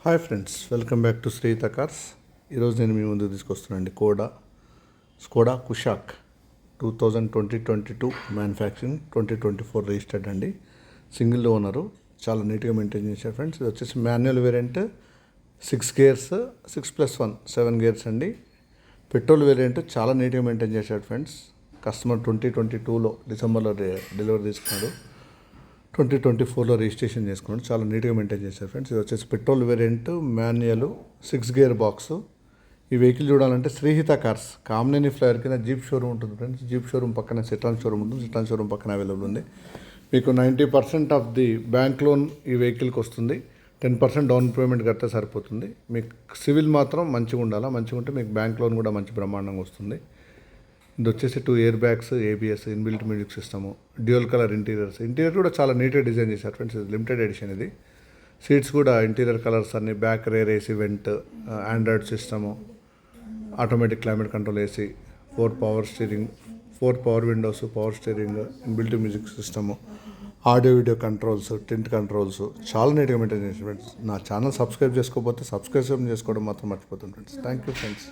Hi friends, welcome back to Shritha cars. ఈరోజు నేను మీ ముందు తీసుకొస్తున్నానండి స్కోడా కుషాక్ 2022 మ్యానుఫ్యాక్చరింగ్ 2024 రిజిస్టర్డ్ అండి. సింగిల్ ఓనరు, చాలా నీట్గా మెయింటైన్ చేశారు ఫ్రెండ్స్. ఇది వచ్చేసి మాన్యువల్ వేరియంట్, 6 గేర్స్, 6+1 7 గేర్స్ అండి. పెట్రోల్ వేరియంట్ చాలా నీట్గా మెయింటైన్ చేశాడు ఫ్రెండ్స్. కస్టమర్ 2022లో డిసెంబర్లో డెలివరీ తీసుకున్నాడు. 2024లో రిజిస్ట్రేషన్ చేసుకున్నాడు. చాలా నీట్గా మెయింటైన్ చేశారు ఫ్రెండ్స్. ఇది వచ్చేసి petrol variant, manual, 6 gear box. ఈ వెహికల్ చూడాలంటే శ్రీహిత కార్స్ కామినేని ఫ్లైఓవర్ కింద జీప్ షోరూమ్ ఉంటుంది ఫ్రెండ్స్. జీప్ షోరూమ్ పక్కన సిట్రాన్ షోరూమ్ ఉంటుంది. సిట్రాన్ షోరూమ్ పక్కన అవైలబుల్ ఉంది. మీకు 90% ఆఫ్ ది బ్యాంక్ లోన్ ఈ వెహికల్కి వస్తుంది. 10% డౌన్ పేమెంట్ కడితే సరిపోతుంది. మీకు సివిల్ మాత్రం మంచిగా ఉండాలా. మంచిగా ఉంటే మీకు బ్యాంక్ లోన్ కూడా మంచి బ్రహ్మాండంగా వస్తుంది. ఇది వచ్చేసి 2 air bags, ABS, inbuilt music system, dual colour interior కూడా చాలా నీట్గా డిజైన్ చేశారు ఫ్రెండ్స్. ఇది లిమిటెడ్ ఎడిషన్. ఇది సీట్స్ కూడా ఇంటీరియర్ కలర్స్ అన్ని, back rare AC vent, Android system, automatic climate control AC, 4 power steering, 4 power Windows, power steering, inbuilt music system, audio video controls, tint controls, చాలా నీట్గా maintain చేశారు friends. నా channel subscribe చేసుకోకపోతే subscribe చేసుకోవడం మాత్రం మర్చిపోతుంది friends. Thank you friends.